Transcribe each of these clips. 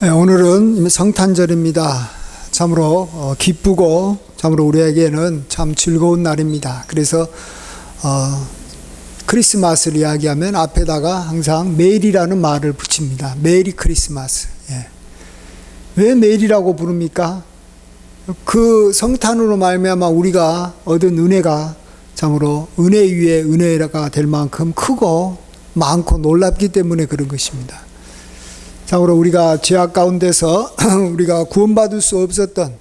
네, 오늘은 성탄절입니다. 참으로 기쁘고 참으로 우리에게는 참 즐거운 날입니다. 그래서 크리스마스를 이야기하면 앞에다가 항상 메리라는 말을 붙입니다. 메리 크리스마스. 예. 왜 메리라고 부릅니까? 그 성탄으로 말미암아 우리가 얻은 은혜가 참으로 은혜 위에 은혜가 될 만큼 크고 많고 놀랍기 때문에 그런 것입니다. 참으로 우리가 죄악 가운데서 우리가 구원받을 수 없었던,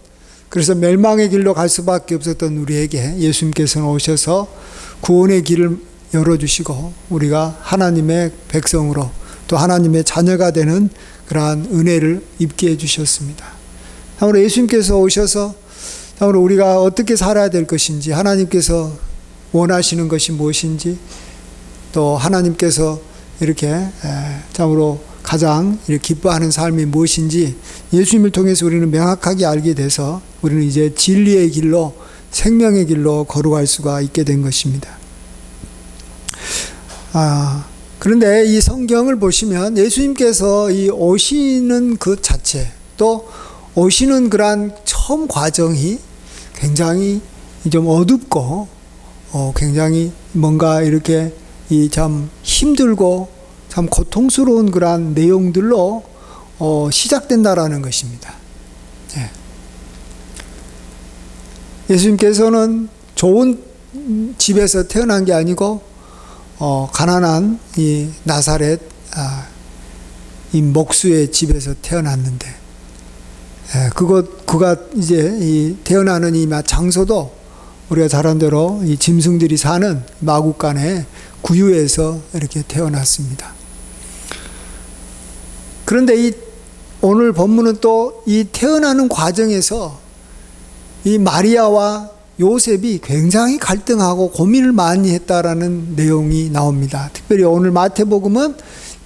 그래서 멸망의 길로 갈 수밖에 없었던 우리에게 예수님께서는 오셔서 구원의 길을 열어주시고 우리가 하나님의 백성으로 또 하나님의 자녀가 되는 그러한 은혜를 입게 해주셨습니다. 참으로 예수님께서 오셔서 참으로 우리가 어떻게 살아야 될 것인지, 하나님께서 원하시는 것이 무엇인지, 또 하나님께서 이렇게 참으로 가장 기뻐하는 삶이 무엇인지 예수님을 통해서 우리는 명확하게 알게 돼서 우리는 이제 진리의 길로, 생명의 길로 걸어갈 수가 있게 된 것입니다. 그런데 이 성경을 보시면 예수님께서 이 오시는 그 자체, 또 오시는 그러한 처음 과정이 굉장히 좀 어둡고 굉장히 뭔가 이렇게 참 힘들고 참 고통스러운 그러한 내용들로 시작된다라는 것입니다. 예. 예수님께서는 좋은 집에서 태어난 게 아니고 가난한 이 나사렛 이 목수의 집에서 태어났는데, 그가 이제 이 태어나는 이 장소도 우리가 잘 아는 대로 이 짐승들이 사는 마구간의 구유에서 이렇게 태어났습니다. 그런데 오늘 본문은 또 이 태어나는 과정에서 이 마리아와 요셉이 굉장히 갈등하고 고민을 많이 했다라는 내용이 나옵니다. 특별히 오늘 마태복음은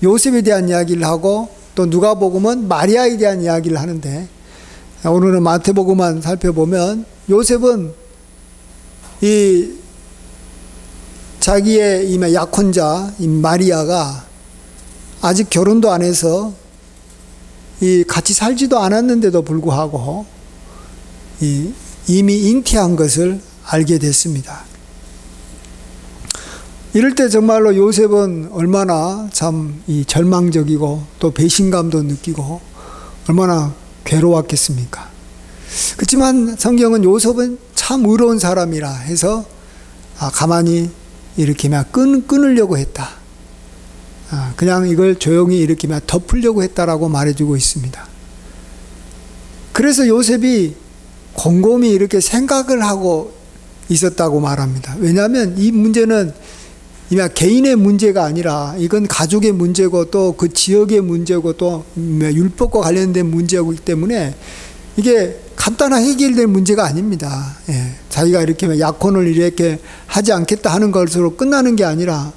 요셉에 대한 이야기를 하고 또 누가복음은 마리아에 대한 이야기를 하는데, 오늘은 마태복음만 살펴보면 요셉은 이 자기의 이 약혼자 이 마리아가 아직 결혼도 안 해서 같이 살지도 않았는데도 불구하고 이미 잉태한 것을 알게 됐습니다. 이럴 때 정말로 요셉은 얼마나 참 절망적이고 또 배신감도 느끼고 얼마나 괴로웠겠습니까? 그렇지만 성경은 요셉은 참 의로운 사람이라 해서 가만히 이렇게 끊으려고 했다. 그냥 이걸 조용히 이렇게 덮으려고 했다라고 말해주고 있습니다. 그래서 요셉이 곰곰이 이렇게 생각을 하고 있었다고 말합니다. 왜냐하면 이 문제는 개인의 문제가 아니라 이건 가족의 문제고 또 그 지역의 문제고 또 율법과 관련된 문제이기 때문에 이게 간단하게 해결될 문제가 아닙니다. 예. 자기가 이렇게 약혼을 이렇게 하지 않겠다 하는 것으로 끝나는 게 아니라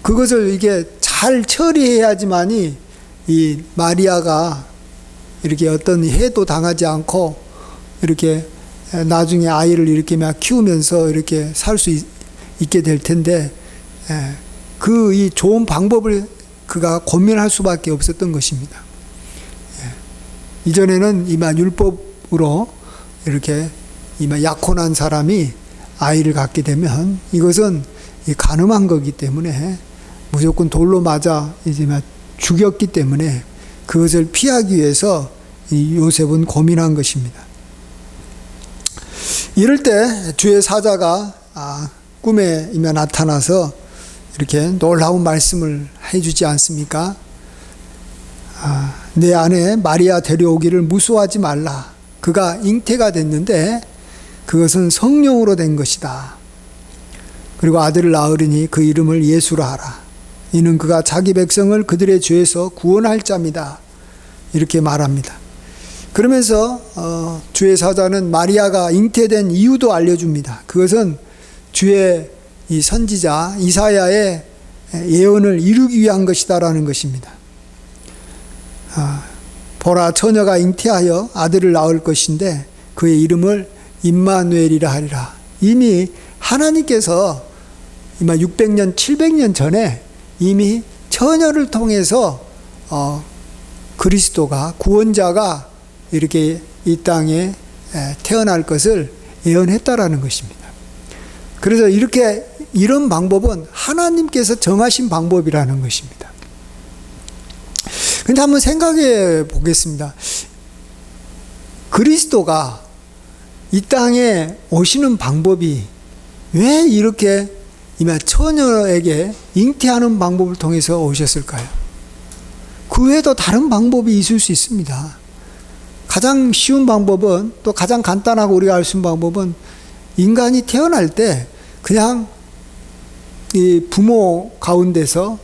그것을 이게 잘 처리해야지만이 이 마리아가 이렇게 어떤 해도 당하지 않고 이렇게 나중에 아이를 이렇게 키우면서 이렇게 살 수 있게 될 텐데, 이 좋은 방법을 그가 고민할 수밖에 없었던 것입니다. 이전에는 율법으로 이렇게 약혼한 사람이 아이를 갖게 되면 이것은 간음한 거기 때문에 무조건 돌로 맞아 죽였기 때문에 그것을 피하기 위해서 요셉은 고민한 것입니다. 이럴 때 주의 사자가 꿈에 나타나서 이렇게 놀라운 말씀을 해주지 않습니까? 내 아내 마리아 데려오기를 무수하지 말라. 그가 잉태가 됐는데 그것은 성령으로 된 것이다. 그리고 아들을 낳으리니 그 이름을 예수라 하라. 이는 그가 자기 백성을 그들의 죄에서 구원할 자입니다. 이렇게 말합니다. 그러면서 주의 사자는 마리아가 잉태된 이유도 알려줍니다. 그것은 주의 이 선지자 이사야의 예언을 이루기 위한 것이다라는 것입니다. 보라, 처녀가 잉태하여 아들을 낳을 것인데 그의 이름을 임마누엘이라 하리라. 이미 하나님께서 600년, 700년 전에 이미 처녀를 통해서 그리스도가 구원자가 이렇게 이 땅에 태어날 것을 예언했다라는 것입니다. 그래서 이런 방법은 하나님께서 정하신 방법이라는 것입니다. 근데 한번 생각해 보겠습니다. 그리스도가 이 땅에 오시는 방법이 왜 이렇게 처녀에게 잉태하는 방법을 통해서 오셨을까요? 그 외에도 다른 방법이 있을 수 있습니다. 가장 쉬운 방법은, 또 가장 간단하고 우리가 알 수 있는 방법은, 인간이 태어날 때 그냥 이 부모 가운데서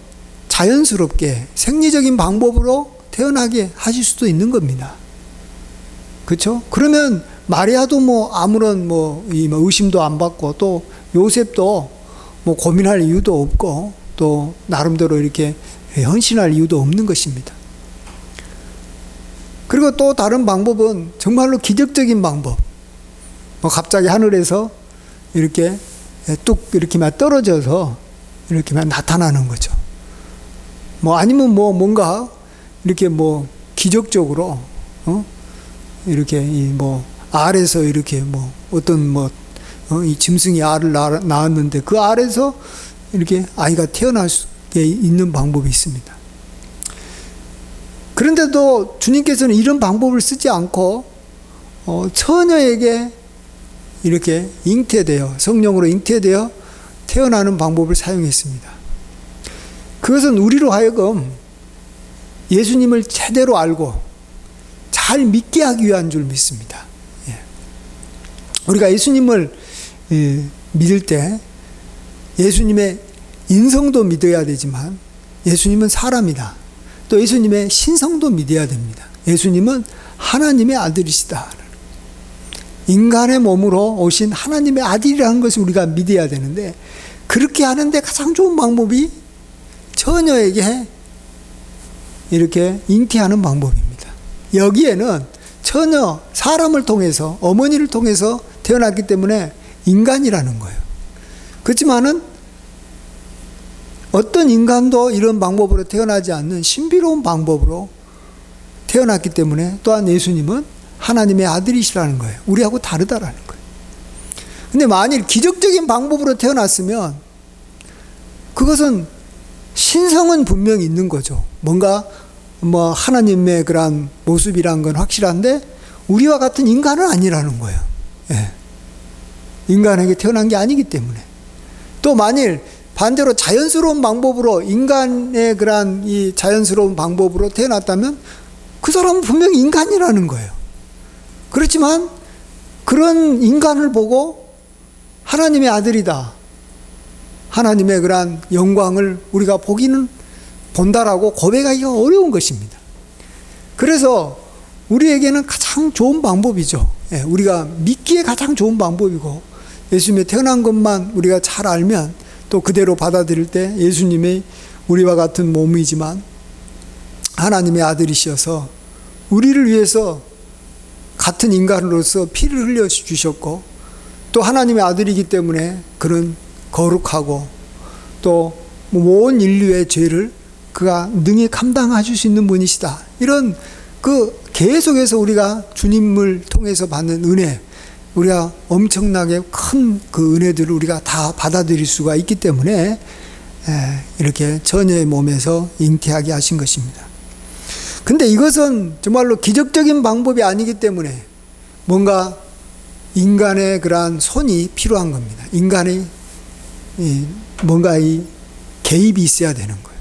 자연스럽게 생리적인 방법으로 태어나게 하실 수도 있는 겁니다. 그렇죠? 그러면 마리아도 아무런 의심도 안 받고, 또 요셉도 고민할 이유도 없고, 또 나름대로 이렇게 헌신할 이유도 없는 것입니다. 그리고 또 다른 방법은 정말로 기적적인 방법. 갑자기 하늘에서 이렇게 뚝 이렇게만 떨어져서 이렇게만 나타나는 거죠. 아니면 뭔가 이렇게 기적적으로 이렇게 알에서 이렇게 어떤 이 짐승이 알을 낳았는데 그 알에서 이렇게 아이가 태어날 수 있는 방법이 있습니다. 그런데도 주님께서는 이런 방법을 쓰지 않고 처녀에게 이렇게 성령으로 잉태되어 태어나는 방법을 사용했습니다. 그것은 우리로 하여금 예수님을 제대로 알고 잘 믿게 하기 위한 줄 믿습니다. 우리가 예수님을 믿을 때 예수님의 인성도 믿어야 되지만 예수님은 사람이다. 또 예수님의 신성도 믿어야 됩니다. 예수님은 하나님의 아들이시다. 인간의 몸으로 오신 하나님의 아들이라는 것을 우리가 믿어야 되는데, 그렇게 하는데 가장 좋은 방법이 처녀에게 이렇게 잉태하는 방법입니다. 여기에는 사람을 통해서, 어머니를 통해서 태어났기 때문에 인간이라는 거예요. 그렇지만은 어떤 인간도 이런 방법으로 태어나지 않는 신비로운 방법으로 태어났기 때문에, 또한 예수님은 하나님의 아들이시라는 거예요. 우리하고 다르다라는 거예요. 근데 만일 기적적인 방법으로 태어났으면 그것은 신성은 분명히 있는 거죠. 뭔가 하나님의 그런 모습이란 건 확실한데 우리와 같은 인간은 아니라는 거예요. 인간에게 태어난 게 아니기 때문에. 또 만일 반대로 자연스러운 방법으로, 인간의 그런 이 자연스러운 방법으로 태어났다면 그 사람은 분명히 인간이라는 거예요. 그렇지만 그런 인간을 보고 하나님의 아들이다, 하나님의 그런 영광을 우리가 본다라고 고백하기가 어려운 것입니다. 그래서 우리에게는 가장 좋은 방법이죠. 우리가 믿기에 가장 좋은 방법이고, 예수님이 태어난 것만 우리가 잘 알면 또 그대로 받아들일 때 예수님의 우리와 같은 몸이지만 하나님의 아들이셔서 우리를 위해서 같은 인간으로서 피를 흘려주셨고, 또 하나님의 아들이기 때문에 그런 거룩하고 또 온 인류의 죄를 그가 능히 감당하실 수 있는 분이시다. 이런 계속해서 우리가 주님을 통해서 받는 은혜, 우리가 엄청나게 큰 그 은혜들을 우리가 다 받아들일 수가 있기 때문에 이렇게 처녀의 몸에서 잉태하게 하신 것입니다. 근데 이것은 정말로 기적적인 방법이 아니기 때문에 뭔가 인간의 그러한 손이 필요한 겁니다. 인간의 뭔가 이 개입이 있어야 되는 거예요.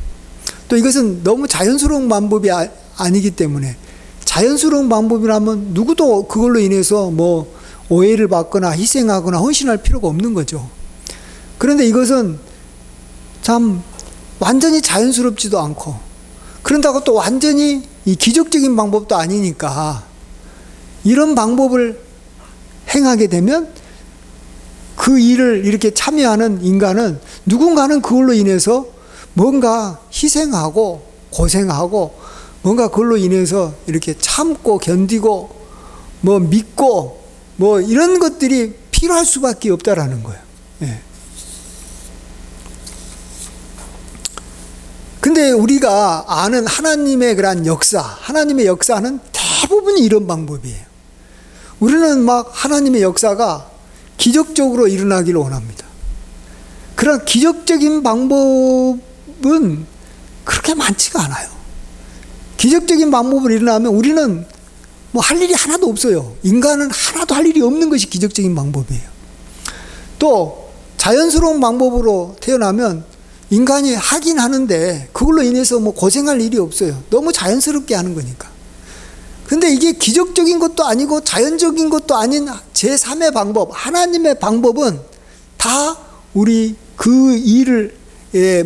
또 이것은 너무 자연스러운 방법이 아니기 때문에, 자연스러운 방법이라면 누구도 그걸로 인해서 오해를 받거나 희생하거나 헌신할 필요가 없는 거죠. 그런데 이것은 참 완전히 자연스럽지도 않고, 그런다고 또 완전히 이 기적적인 방법도 아니니까, 이런 방법을 행하게 되면 그 일을 이렇게 참여하는 인간은 누군가는 그걸로 인해서 뭔가 희생하고 고생하고 뭔가 그걸로 인해서 이렇게 참고 견디고 믿고 이런 것들이 필요할 수밖에 없다라는 거예요. 근데 근데 우리가 아는 하나님의 그러한 역사, 하나님의 역사는 대부분이 이런 방법이에요. 우리는 막 하나님의 역사가 기적적으로 일어나기를 원합니다. 그런 기적적인 방법은 그렇게 많지가 않아요. 기적적인 방법으로 일어나면 우리는 뭐 할 일이 하나도 없어요. 인간은 하나도 할 일이 없는 것이 기적적인 방법이에요. 또 자연스러운 방법으로 태어나면 인간이 하긴 하는데 그걸로 인해서 뭐 고생할 일이 없어요. 너무 자연스럽게 하는 거니까. 근데 이게 기적적인 것도 아니고 자연적인 것도 아닌 제3의 방법, 하나님의 방법은 다 우리 그 일을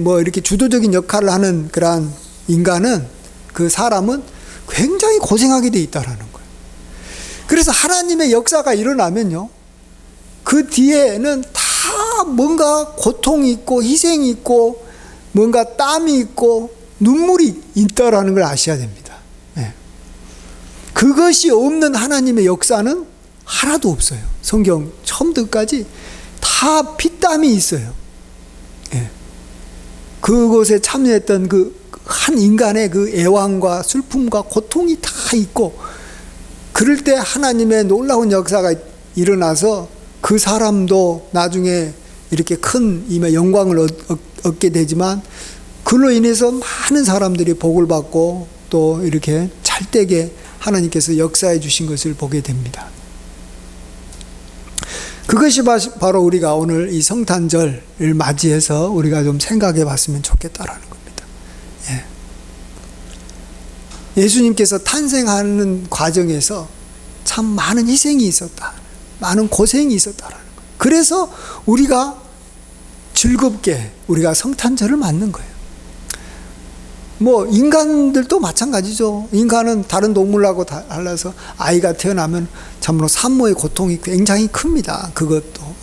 뭐 이렇게 주도적인 역할을 하는 그러한 인간은, 그 사람은 굉장히 고생하게 돼 있다라는 거예요. 그래서 하나님의 역사가 일어나면요, 그 뒤에는 다 뭔가 고통이 있고 희생이 있고 뭔가 땀이 있고 눈물이 있다라는 걸 아셔야 됩니다. 네. 그것이 없는 하나님의 역사는 하나도 없어요. 성경 처음부터 끝까지 다 피땀이 있어요. 네. 그곳에 참여했던 그 한 인간의 그 애환과 슬픔과 고통이 다 있고, 그럴 때 하나님의 놀라운 역사가 일어나서 그 사람도 나중에 이렇게 큰 영광을 얻게 되지만, 그로 인해서 많은 사람들이 복을 받고 또 이렇게 찰되게 하나님께서 역사해 주신 것을 보게 됩니다. 그것이 바로 우리가 오늘 이 성탄절을 맞이해서 우리가 좀 생각해 봤으면 좋겠다라는 겁니다. 예수님께서 탄생하는 과정에서 참 많은 희생이 있었다, 많은 고생이 있었다라는 거예요. 그래서 우리가 즐겁게 우리가 성탄절을 맞는 거예요. 뭐 인간들도 마찬가지죠. 인간은 다른 동물하고 달라서 아이가 태어나면 참으로 산모의 고통이 굉장히 큽니다. 그것도.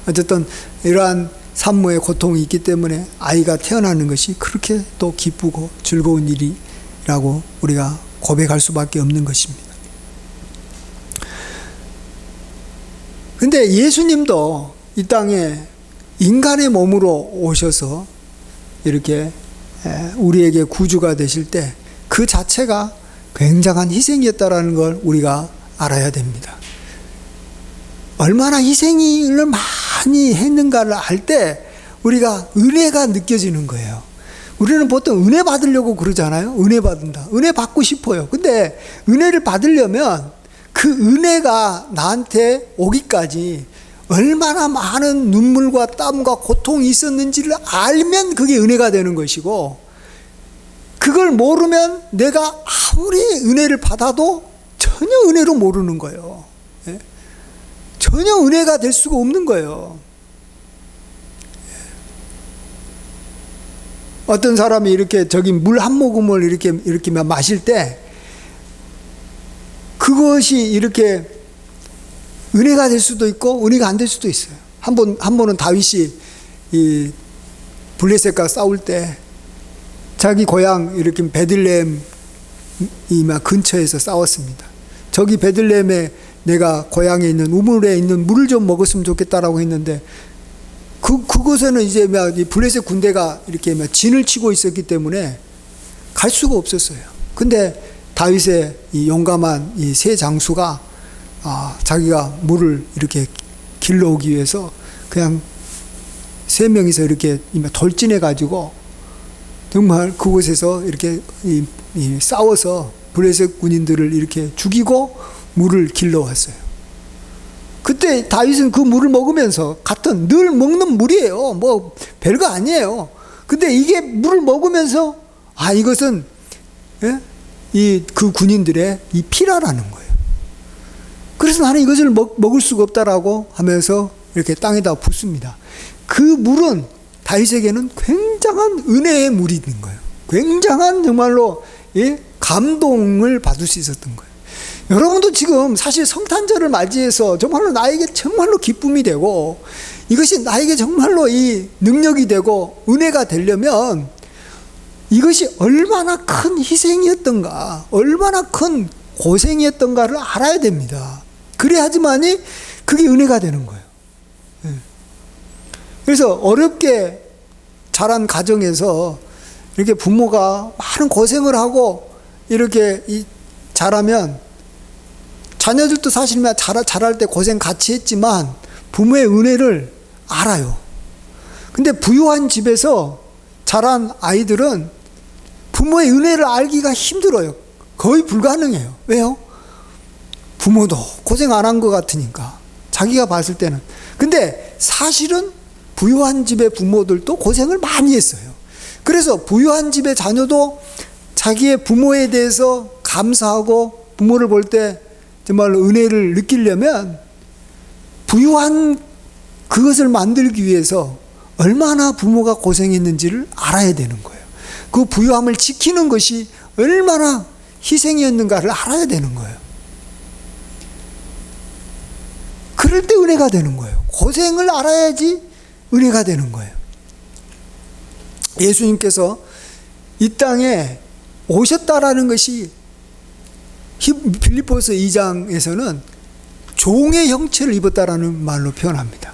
어쨌든 이러한 산모의 고통이 있기 때문에 아이가 태어나는 것이 그렇게 또 기쁘고 즐거운 일이라고 우리가 고백할 수밖에 없는 것입니다. 근데 예수님도 이 땅에 인간의 몸으로 오셔서 이렇게 우리에게 구주가 되실 때 그 자체가 굉장한 희생이었다라는 걸 우리가 알아야 됩니다. 얼마나 희생을 많이 했는가를 알 때 우리가 은혜가 느껴지는 거예요. 우리는 보통 은혜 받으려고 그러잖아요. 은혜 받는다. 은혜 받고 싶어요. 근데 은혜를 받으려면 그 은혜가 나한테 오기까지 얼마나 많은 눈물과 땀과 고통이 있었는지를 알면 그게 은혜가 되는 것이고, 그걸 모르면 내가 아무리 은혜를 받아도 전혀 은혜로 모르는 거예요. 전혀 은혜가 될 수가 없는 거예요. 어떤 사람이 이렇게 저기 물 한 모금을 이렇게 마실 때 그것이 이렇게 은혜가 될 수도 있고 은혜가 안 될 수도 있어요. 한 번은 다윗이 이 블레셋과 싸울 때 자기 고향 이렇게 베들레헴 이 근처에서 싸웠습니다. 저기 베들레헴에 내가 고향에 있는 우물에 있는 물을 좀 먹었으면 좋겠다라고 했는데 그곳에는 이제 블레셋 군대가 이렇게 진을 치고 있었기 때문에 갈 수가 없었어요. 근데 다윗의 이 용감한 이 세 장수가 자기가 물을 이렇게 길러오기 위해서 그냥 세 명이서 이렇게 돌진해 가지고 정말 그곳에서 이렇게 싸워서 블레셋 군인들을 이렇게 죽이고 물을 길러왔어요. 그때 다윗은 그 물을 먹으면서 같은 늘 먹는 물이에요. 뭐 별거 아니에요. 근데 이게 물을 먹으면서 이것은 그 군인들의 이 피라라는 거예요. 그래서 나는 이것을 먹을 수가 없다라고 하면서 이렇게 땅에다 붓습니다. 그 물은 다윗에게는 굉장한 은혜의 물이 있는 거예요. 굉장한 정말로 감동을 받을 수 있었던 거예요. 여러분도 지금 사실 성탄절을 맞이해서 정말로 나에게 정말로 기쁨이 되고 이것이 나에게 정말로 이 능력이 되고 은혜가 되려면 이것이 얼마나 큰 희생이었던가, 얼마나 큰 고생이었던가를 알아야 됩니다. 그래야지만이 그게 은혜가 되는 거예요. 그래서 어렵게 자란 가정에서 이렇게 부모가 많은 고생을 하고 이렇게 자라면 자녀들도 사실 자랄 때 고생 같이 했지만 부모의 은혜를 알아요. 근데 부유한 집에서 자란 아이들은 부모의 은혜를 알기가 힘들어요. 거의 불가능해요. 왜요? 부모도 고생 안 한 것 같으니까. 자기가 봤을 때는. 근데 사실은 부유한 집의 부모들도 고생을 많이 했어요. 그래서 부유한 집의 자녀도 자기의 부모에 대해서 감사하고 부모를 볼 때 정말 은혜를 느끼려면 부유한 그것을 만들기 위해서 얼마나 부모가 고생했는지를 알아야 되는 거예요. 그 부유함을 지키는 것이 얼마나 희생이었는가를 알아야 되는 거예요. 그럴 때 은혜가 되는 거예요. 고생을 알아야지 은혜가 되는 거예요. 예수님께서 이 땅에 오셨다라는 것이 빌립보서 2장에서는 종의 형체를 입었다라는 말로 표현합니다.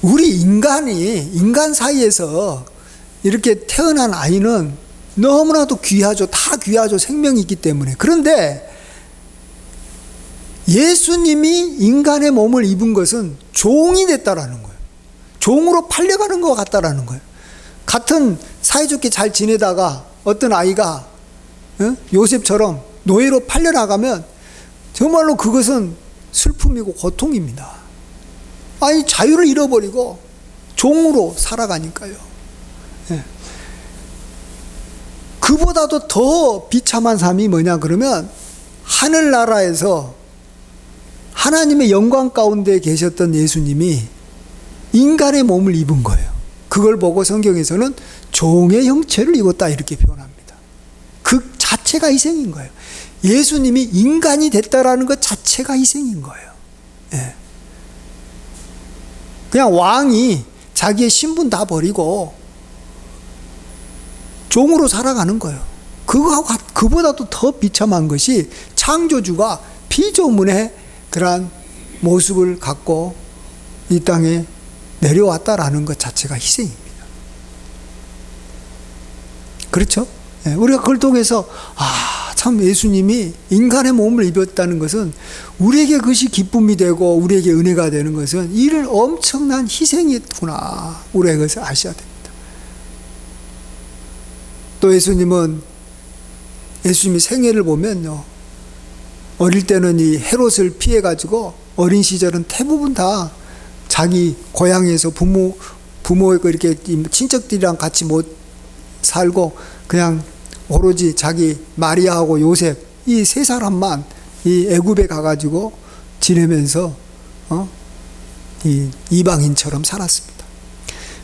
우리 인간 사이에서 이렇게 태어난 아이는 너무나도 귀하죠. 다 귀하죠. 생명이 있기 때문에. 그런데 예수님이 인간의 몸을 입은 것은 종이 됐다라는 거예요. 종으로 팔려가는 것 같다라는 거예요. 같은 사이좋게 잘 지내다가 어떤 아이가 요셉처럼 노예로 팔려나가면 정말로 그것은 슬픔이고 고통입니다. 아니 자유를 잃어버리고 종으로 살아가니까요. 예. 그보다도 더 비참한 삶이 뭐냐 그러면 하늘나라에서 하나님의 영광 가운데 계셨던 예수님이 인간의 몸을 입은 거예요. 그걸 보고 성경에서는 종의 형체를 입었다 이렇게 표현합니다. 그 자체가 희생인 거예요. 예수님이 인간이 됐다라는 것 자체가 희생인 거예요. 예. 그냥 왕이 자기의 신분 다 버리고 종으로 살아가는 거예요. 그보다도 더 비참한 것이 창조주가 피조물의 그러한 모습을 갖고 이 땅에 내려왔다라는 것 자체가 희생입니다. 그렇죠? 예, 우리가 그걸 통해서 참 예수님이 인간의 몸을 입었다는 것은 우리에게 그것이 기쁨이 되고 우리에게 은혜가 되는 것은 이를 엄청난 희생이었구나. 우리가 그것을 아셔야 됩니다. 또 예수님이 생애를 보면요. 어릴 때는 이 헤롯을 피해가지고 어린 시절은 대부분 다 자기 고향에서 부모의 이렇게 친척들이랑 같이 못 살고 그냥 오로지 자기 마리아하고 요셉 이 세 사람만 이 애굽에 가가지고 지내면서 이 이방인처럼 살았습니다.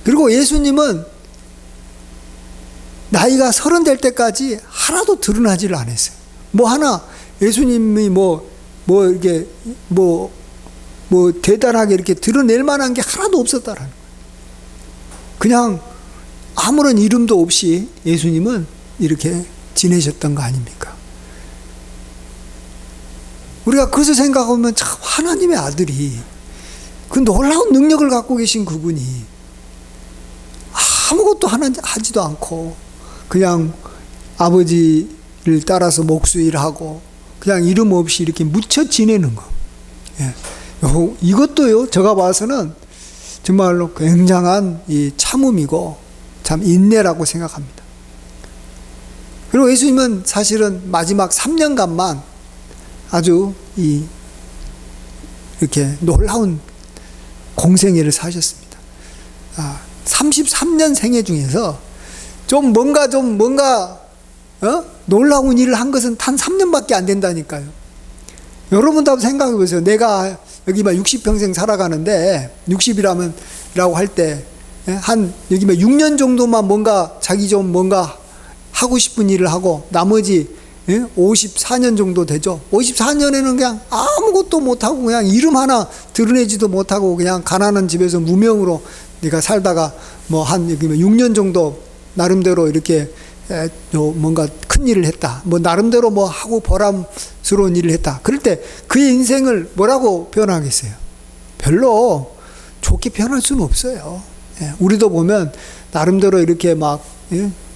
그리고 예수님은 나이가 30 될 때까지 하나도 드러나지를 않았어요. 뭐 하나 예수님이 이렇게 대단하게 이렇게 드러낼 만한 게 하나도 없었다라는 거예요. 그냥 아무런 이름도 없이 예수님은 이렇게 지내셨던 거 아닙니까? 우리가 그것을 생각하면 참 하나님의 아들이 그 놀라운 능력을 갖고 계신 그분이 아무것도 하지도 않고 그냥 아버지를 따라서 목수일하고 그냥 이름 없이 이렇게 묻혀 지내는 거. 예. 이것도요, 제가 봐서는 정말로 굉장한 이 참음이고 참 인내라고 생각합니다. 그리고 예수님은 사실은 마지막 3년간만 아주 이렇게 놀라운 공생애를 사셨습니다. 33년 생애 중에서 뭔가 놀라운 일을 한 것은 단 3년밖에 안 된다니까요. 여러분도 한번 생각해 보세요. 내가 여기 60평생 살아가는데 60이라고 할 때 여기 6년 정도만 자기 뭔가 하고 싶은 일을 하고 나머지 54년 정도 되죠. 54년에는 그냥 아무것도 못하고 그냥 이름 하나 드러내지도 못하고 그냥 가난한 집에서 무명으로 내가 살다가 여기 6년 정도 나름대로 이렇게 뭔가 큰 일을 했다. 나름대로 하고 보람스러운 일을 했다. 그럴 때 그의 인생을 뭐라고 표현하겠어요? 별로 좋게 표현할 수는 없어요. 우리도 보면 나름대로 이렇게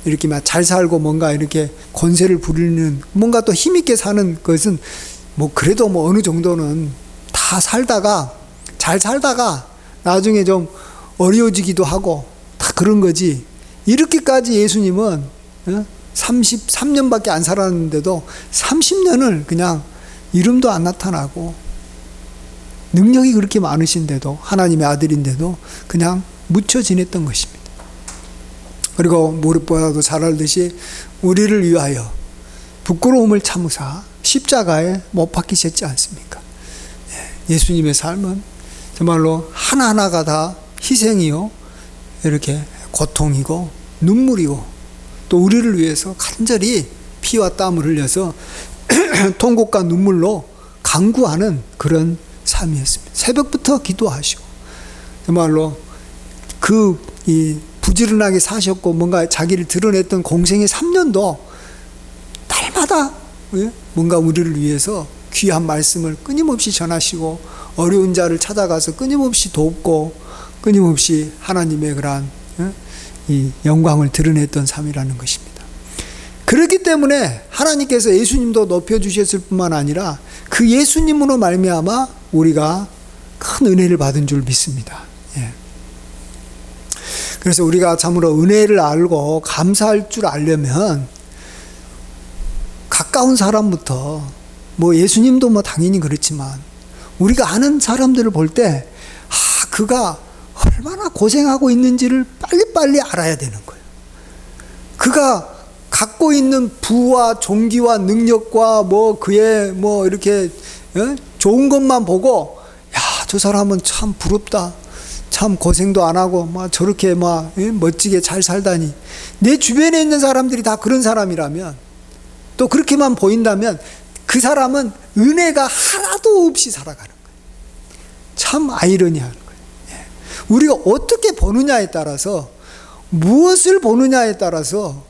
이렇게 막 잘 살고 뭔가 이렇게 권세를 부리는 뭔가 또 힘있게 사는 것은 뭐 그래도 뭐 어느 정도는 다 살다가 잘 살다가 나중에 좀 어려워지기도 하고 다 그런 거지. 이렇게까지 예수님은 33년밖에 안 살았는데도 30년을 그냥 이름도 안 나타나고 능력이 그렇게 많으신데도 하나님의 아들인데도 그냥 묻혀 지냈던 것입니다. 그리고 무릇보다도 잘 알듯이 우리를 위하여 부끄러움을 참으사 십자가에 못 박히셨지 않습니까? 예수님의 삶은 정말로 하나하나가 다 희생이요, 이렇게 고통이고 눈물이고 또 우리를 위해서 간절히 피와 땀을 흘려서 통곡과 눈물로 간구하는 그런 삶이었습니다. 새벽부터 기도하시고 정말로 이 부지런하게 사셨고 뭔가 자기를 드러냈던 공생의 3년도 날마다 뭔가 우리를 위해서 귀한 말씀을 끊임없이 전하시고 어려운 자를 찾아가서 끊임없이 돕고 끊임없이 하나님의 그러한 이 영광을 드러냈던 삶이라는 것입니다. 그렇기 때문에 하나님께서 예수님도 높여주셨을 뿐만 아니라 그 예수님으로 말미암아 우리가 큰 은혜를 받은 줄 믿습니다. 그래서 우리가 참으로 은혜를 알고 감사할 줄 알려면 가까운 사람부터 뭐 예수님도 뭐 당연히 그렇지만 우리가 아는 사람들을 볼 때 그가 얼마나 고생하고 있는지를 빨리빨리 알아야 되는 거예요. 그가 갖고 있는 부와 종기와 능력과 뭐 그의 뭐 이렇게 좋은 것만 보고 저 사람은 참 부럽다. 참 고생도 안 하고 막 저렇게 막 멋지게 잘 살다니. 내 주변에 있는 사람들이 다 그런 사람이라면 또 그렇게만 보인다면 그 사람은 은혜가 하나도 없이 살아가는 거예요. 참 아이러니한 거예요. 우리가 어떻게 보느냐에 따라서 무엇을 보느냐에 따라서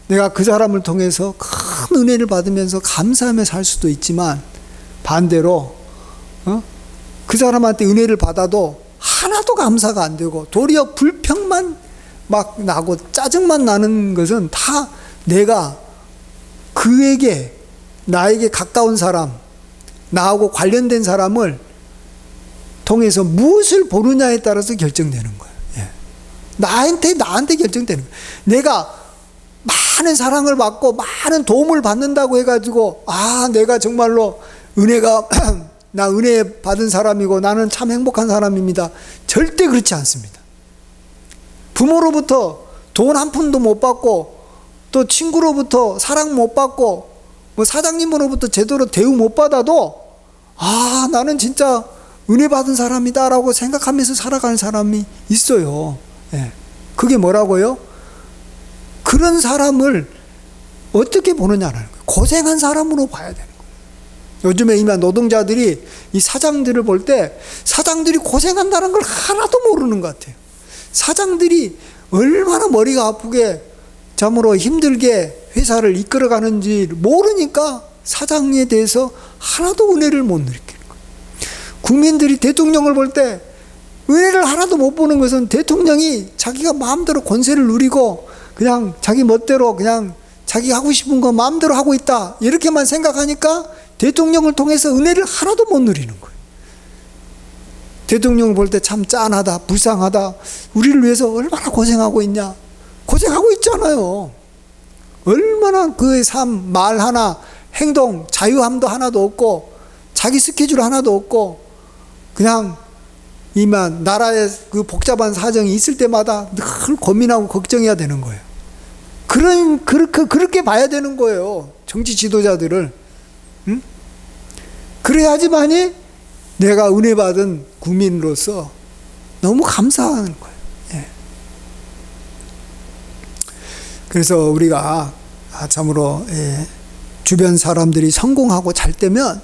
내가 그 사람을 통해서 큰 은혜를 받으면서 감사하며 살 수도 있지만 반대로 그 사람한테 은혜를 받아도 하나도 감사가 안 되고 도리어 불평만 막 나고 짜증만 나는 것은 다 내가 그에게 나에게 가까운 사람, 나하고 관련된 사람을 통해서 무엇을 보느냐에 따라서 결정되는 거예요. 나한테 결정되는 거예요. 내가 많은 사랑을 받고 많은 도움을 받는다고 해가지고 내가 정말로 은혜가 나 은혜 받은 사람이고 나는 참 행복한 사람입니다. 절대 그렇지 않습니다. 부모로부터 돈 한 푼도 못 받고 또 친구로부터 사랑 못 받고 뭐 사장님으로부터 제대로 대우 못 받아도 나는 진짜 은혜 받은 사람이다 라고 생각하면서 살아가는 사람이 있어요. 그게 뭐라고요? 그런 사람을 어떻게 보느냐는 거예요. 고생한 사람으로 봐야 되는 거예요. 요즘에 이만 노동자들이 이 사장들을 볼 때 사장들이 고생한다는 걸 하나도 모르는 것 같아요. 사장들이 얼마나 머리가 아프게 참으로 힘들게 회사를 이끌어가는지 모르니까 사장에 대해서 하나도 은혜를 못 느끼는 거예요. 국민들이 대통령을 볼 때 은혜를 하나도 못 보는 것은 대통령이 자기가 마음대로 권세를 누리고 그냥 자기 멋대로 그냥 자기 하고 싶은 거 마음대로 하고 있다 이렇게만 생각하니까 대통령을 통해서 은혜를 하나도 못 누리는 거예요. 대통령을 볼 때 참 짠하다, 불쌍하다, 우리를 위해서 얼마나 고생하고 있냐. 고생하고 있잖아요. 얼마나 그의 삶, 말 하나, 행동, 자유함도 하나도 없고 자기 스케줄 하나도 없고 그냥 이만 나라의 그 복잡한 사정이 있을 때마다 늘 고민하고 걱정해야 되는 거예요. 그렇게 봐야 되는 거예요. 정치 지도자들을. 그래야지만이 내가 은혜 받은 국민으로서 너무 감사하는 거예요. 그래서 우리가 참으로 주변 사람들이 성공하고 잘 되면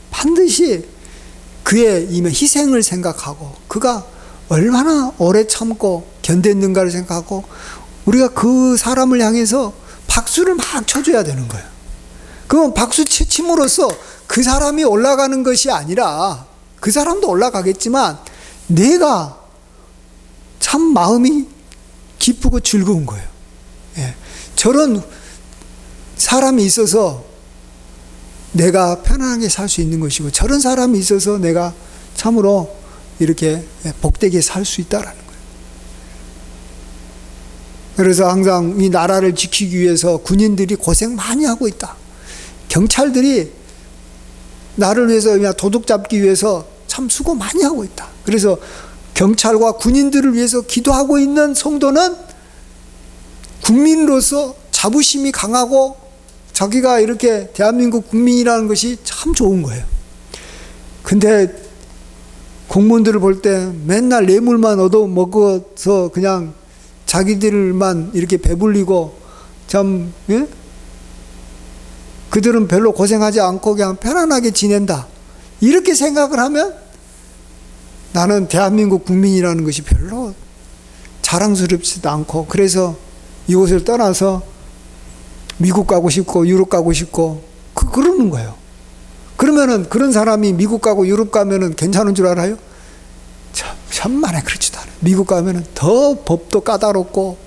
반드시 그의 희생을 생각하고 그가 얼마나 오래 참고 견뎠는가를 생각하고 우리가 그 사람을 향해서 박수를 막 쳐줘야 되는 거예요. 그럼 박수 침으로써 그 사람이 올라가는 것이 아니라 그 사람도 올라가겠지만 내가 참 마음이 기쁘고 즐거운 거예요. 저런 사람이 있어서 내가 편안하게 살 수 있는 것이고, 저런 사람이 있어서 내가 참으로 이렇게 복되게 살 수 있다라는 거예요. 그래서 항상 이 나라를 지키기 위해서 군인들이 고생 많이 하고 있다. 경찰들이 나를 위해서, 그냥 도둑 잡기 위해서 참 수고 많이 하고 있다. 그래서 경찰과 군인들을 위해서 기도하고 있는 성도는 국민으로서 자부심이 강하고 자기가 이렇게 대한민국 국민이라는 것이 참 좋은 거예요. 근데 공무원들을 볼 때 맨날 뇌물만 얻어먹어서 그냥 자기들만 이렇게 배불리고 참, 예? 그들은 별로 고생하지 않고 그냥 편안하게 지낸다. 이렇게 생각을 하면 나는 대한민국 국민이라는 것이 별로 자랑스럽지도 않고, 그래서 이곳을 떠나서 미국 가고 싶고 유럽 가고 싶고 그러는 거예요. 그러면은 그런 사람이 미국 가고 유럽 가면은 괜찮은 줄 알아요? 천만에 그렇지도 않아요. 미국 가면은 더 법도 까다롭고,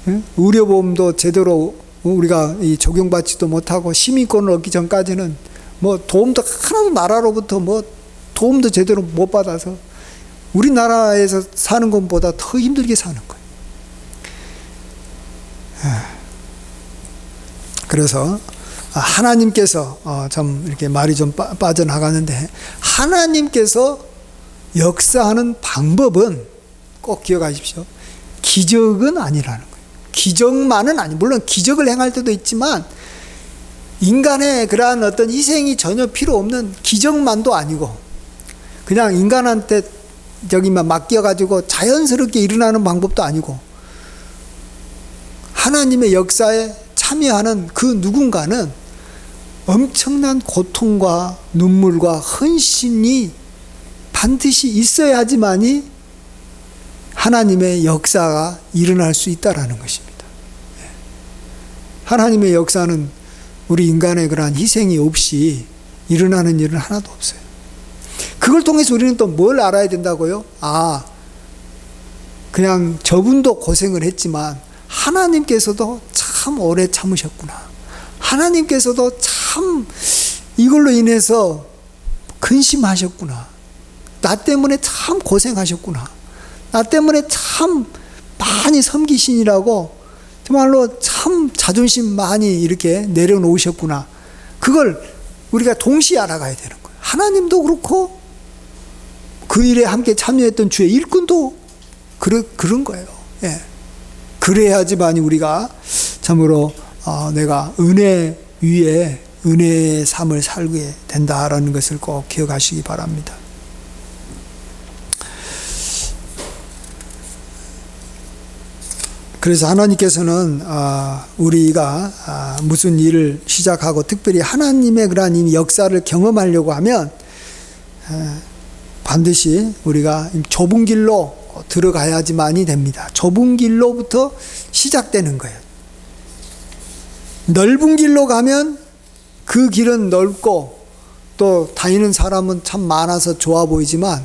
예? 의료보험도 제대로 우리가 적용받지도 못하고, 시민권을 얻기 전까지는 뭐 도움도 하나도 나라로부터 뭐 도움도 제대로 못 받아서 우리나라에서 사는 것보다 더 힘들게 사는 거예요. 그래서 하나님께서 참 이렇게 말이 좀 빠져나가는데, 하나님께서 역사하는 방법은 꼭 기억하십시오. 기적은 아니라는 거예요. 기적만은 아니, 물론 기적을 행할 때도 있지만 인간의 그러한 어떤 희생이 전혀 필요 없는 기적만도 아니고, 그냥 인간한테 저기만 맡겨가지고 자연스럽게 일어나는 방법도 아니고, 하나님의 역사에 참여하는 그 누군가는 엄청난 고통과 눈물과 헌신이 반드시 있어야지만이 하나님의 역사가 일어날 수 있다라는 것입니다. 하나님의 역사는 우리 인간의 그러한 희생이 없이 일어나는 일은 하나도 없어요. 그걸 통해서 우리는 또 뭘 알아야 된다고요? 그냥 저분도 고생을 했지만 하나님께서도 참 오래 참으셨구나. 하나님께서도 참 이걸로 인해서 근심하셨구나. 나 때문에 참 고생하셨구나. 나 때문에 참 많이 섬기시니라고 정말로 참 자존심 많이 이렇게 내려놓으셨구나. 그걸 우리가 동시에 알아가야 되는 거예요. 하나님도 그렇고 그 일에 함께 참여했던 주의 일꾼도 그런 거예요. 예. 그래야지만 우리가 참으로 내가 은혜 위에 은혜의 삶을 살게 된다라는 것을 꼭 기억하시기 바랍니다. 그래서 하나님께서는 우리가 무슨 일을 시작하고 특별히 하나님의 그러한 역사를 경험하려고 하면 반드시 우리가 좁은 길로 들어가야지만이 됩니다. 좁은 길로부터 시작되는 거예요. 넓은 길로 가면 그 길은 넓고 또 다니는 사람은 참 많아서 좋아 보이지만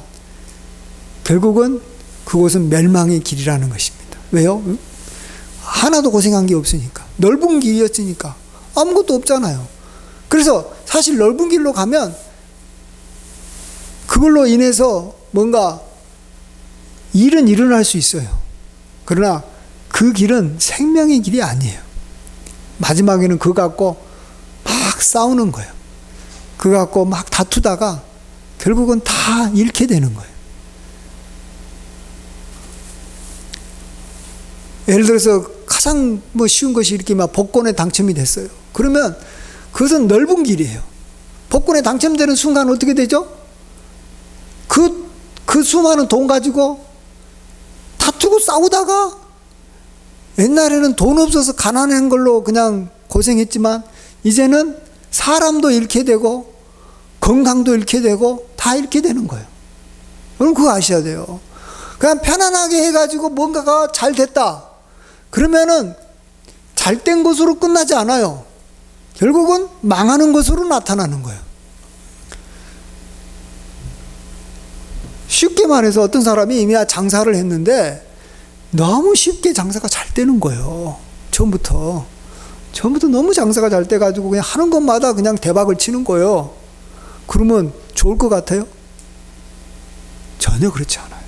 결국은 그곳은 멸망의 길이라는 것입니다. 왜요? 하나도 고생한 게 없으니까. 넓은 길이었으니까 아무것도 없잖아요. 그래서 사실 넓은 길로 가면 그걸로 인해서 뭔가 일은 일어날 수 있어요. 그러나 그 길은 생명의 길이 아니에요. 마지막에는 그거 갖고 막 싸우는 거예요. 그거 갖고 막 다투다가 결국은 다 잃게 되는 거예요. 예를 들어서 가장 쉬운 것이 이렇게 막 복권에 당첨이 됐어요. 그러면 그것은 넓은 길이에요. 복권에 당첨되는 순간 어떻게 되죠? 그 수많은 돈 가지고 다투고 싸우다가 옛날에는 돈 없어서 가난한 걸로 그냥 고생했지만 이제는 사람도 잃게 되고 건강도 잃게 되고 다 잃게 되는 거예요. 여러분 그거 아셔야 돼요. 그냥 편안하게 해가지고 뭔가가 잘 됐다. 그러면은 잘된 것으로 끝나지 않아요. 결국은 망하는 것으로 나타나는 거예요. 쉽게 말해서 어떤 사람이 이미 장사를 했는데 너무 쉽게 장사가 잘 되는 거예요. 처음부터 너무 장사가 잘 돼가지고 그냥 하는 것마다 그냥 대박을 치는 거예요. 그러면 좋을 것 같아요? 전혀 그렇지 않아요.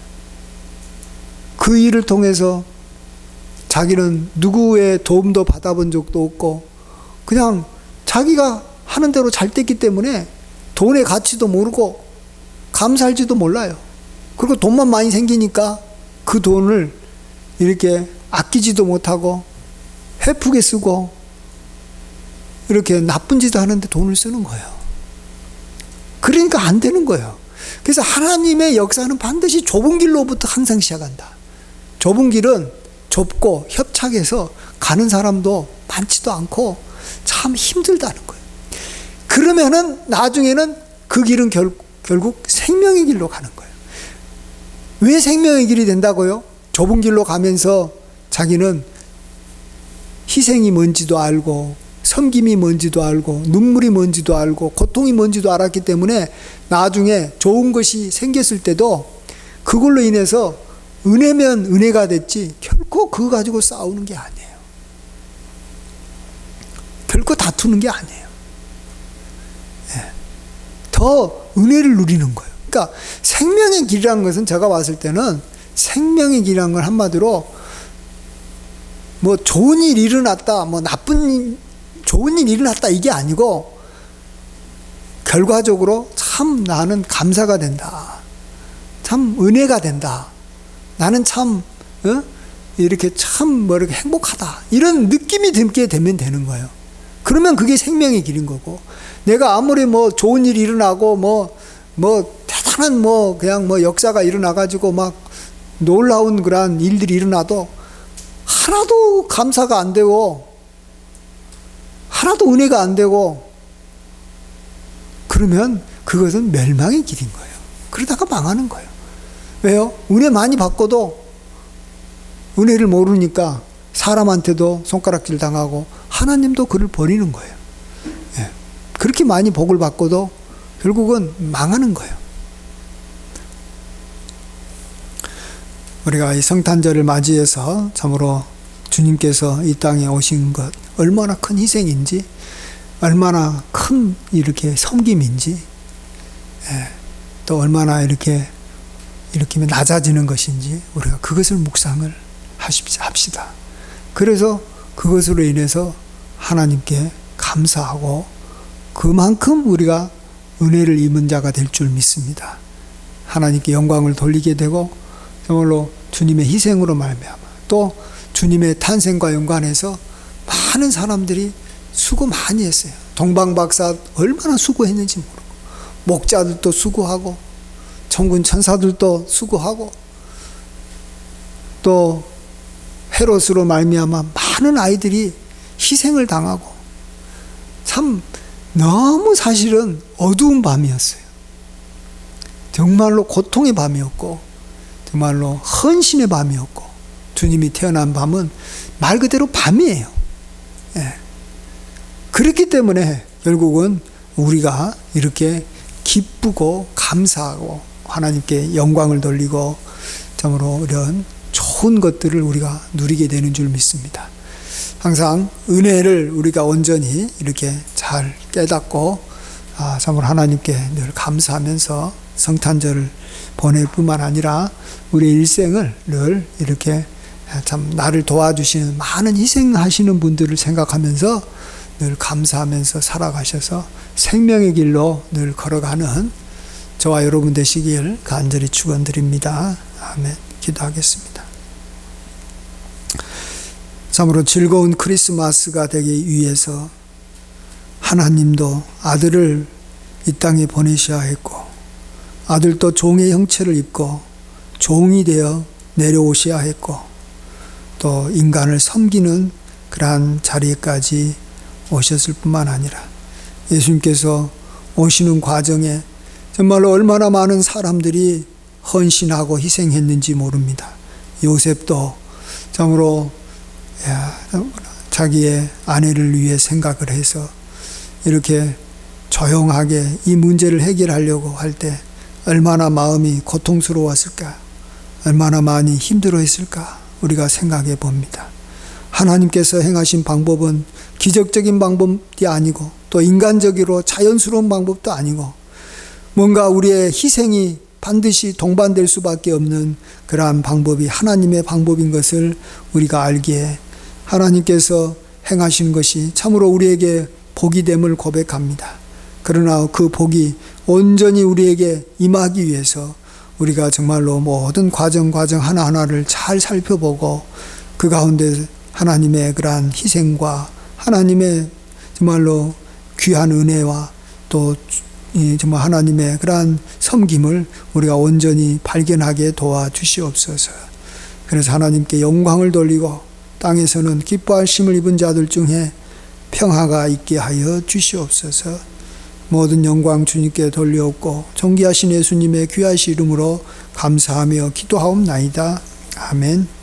그 일을 통해서 자기는 누구의 도움도 받아본 적도 없고 그냥 자기가 하는 대로 잘 됐기 때문에 돈의 가치도 모르고 감사할지도 몰라요. 그리고 돈만 많이 생기니까 그 돈을 이렇게 아끼지도 못하고 헤프게 쓰고 이렇게 나쁜 짓을 하는데 돈을 쓰는 거예요. 그러니까 안 되는 거예요. 그래서 하나님의 역사는 반드시 좁은 길로부터 항상 시작한다. 좁은 길은 좁고 협착해서 가는 사람도 많지도 않고 참 힘들다는 거예요. 그러면은 나중에는 그 길은 결국 생명의 길로 가는 거예요. 왜 생명의 길이 된다고요? 좁은 길로 가면서 자기는 희생이 뭔지도 알고 섬김이 뭔지도 알고 눈물이 뭔지도 알고 고통이 뭔지도 알았기 때문에 나중에 좋은 것이 생겼을 때도 그걸로 인해서 은혜면 은혜가 됐지 결코 그거 가지고 싸우는 게 아니에요. 결코 다투는 게 아니에요. 더 은혜를 누리는 거예요. 그러니까 생명의 길이라는 것은 제가 봤을 때는 생명의 길이라는 건 한마디로 뭐 좋은 일이 일어났다, 뭐 좋은 일이 일어났다 이게 아니고 결과적으로 참 나는 감사가 된다. 참 은혜가 된다. 나는 참 이렇게 참 이렇게 행복하다. 이런 느낌이 들게 되면 되는 거예요. 그러면 그게 생명의 길인 거고 내가 아무리 뭐 좋은 일이 일어나고 뭐 대단한 뭐 그냥 뭐 역사가 일어나가지고 막 놀라운 그런 일들이 일어나도 하나도 감사가 안 되고 하나도 은혜가 안 되고 그러면 그것은 멸망의 길인 거예요. 그러다가 망하는 거예요. 왜요? 은혜 많이 받고도 은혜를 모르니까 사람한테도 손가락질 당하고 하나님도 그를 버리는 거예요. 예. 그렇게 많이 복을 받고도 결국은 망하는 거예요. 우리가 이 성탄절을 맞이해서 참으로 주님께서 이 땅에 오신 것 얼마나 큰 희생인지 얼마나 큰 이렇게 섬김인지 또 얼마나 이렇게 낮아지는 것인지 우리가 그것을 묵상을 합시다. 그래서 그것으로 인해서 하나님께 감사하고 그만큼 우리가 은혜를 입은 자가 될 줄 믿습니다. 하나님께 영광을 돌리게 되고 정말로 주님의 희생으로 말미암아 또 주님의 탄생과 연관해서 많은 사람들이 수고 많이 했어요. 동방박사 얼마나 수고했는지 모르고 목자들도 수고하고 천군 천사들도 수고하고 또 헤롯으로 말미암아 많은 아이들이 희생을 당하고 참 너무 사실은 어두운 밤이었어요. 정말로 고통의 밤이었고 정말로 헌신의 밤이었고 주님이 태어난 밤은 말 그대로 밤이에요. 예. 그렇기 때문에 결국은 우리가 이렇게 기쁘고 감사하고 하나님께 영광을 돌리고 참으로 이런 좋은 것들을 우리가 누리게 되는 줄 믿습니다. 항상 은혜를 우리가 온전히 이렇게 잘 깨닫고 참으로 하나님께 늘 감사하면서 성탄절을 보낼 뿐만 아니라 우리 일생을 늘 이렇게 참 나를 도와주시는 많은 희생하시는 분들을 생각하면서 늘 감사하면서 살아가셔서 생명의 길로 늘 걸어가는 저와 여러분 되시길 간절히 축원드립니다. 아멘. 기도하겠습니다. 참으로 즐거운 크리스마스가 되기 위해서 하나님도 아들을 이 땅에 보내셔야 했고 아들도 종의 형체를 입고 종이 되어 내려오셔야 했고 또 인간을 섬기는 그러한 자리에까지 오셨을 뿐만 아니라 예수님께서 오시는 과정에 정말로 얼마나 많은 사람들이 헌신하고 희생했는지 모릅니다. 요셉도 참으로 자기의 아내를 위해 생각을 해서 이렇게 조용하게 이 문제를 해결하려고 할 때 얼마나 마음이 고통스러웠을까, 얼마나 많이 힘들어했을까 우리가 생각해 봅니다. 하나님께서 행하신 방법은 기적적인 방법이 아니고 또 인간적으로 자연스러운 방법도 아니고 뭔가 우리의 희생이 반드시 동반될 수밖에 없는 그러한 방법이 하나님의 방법인 것을 우리가 알기에 하나님께서 행하신 것이 참으로 우리에게 복이 됨을 고백합니다. 그러나 그 복이 온전히 우리에게 임하기 위해서 우리가 정말로 모든 과정 하나하나를 잘 살펴보고 그 가운데 하나님의 그러한 희생과 하나님의 정말로 귀한 은혜와 또 정말 하나님의 그러한 섬김을 우리가 온전히 발견하게 도와주시옵소서. 그래서 하나님께 영광을 돌리고 땅에서는 기뻐하심을 입은 자들 중에 평화가 있게 하여 주시옵소서. 모든 영광 주님께 돌려옵고 존귀하신 예수님의 귀하신 이름으로 감사하며 기도하옵나이다. 아멘.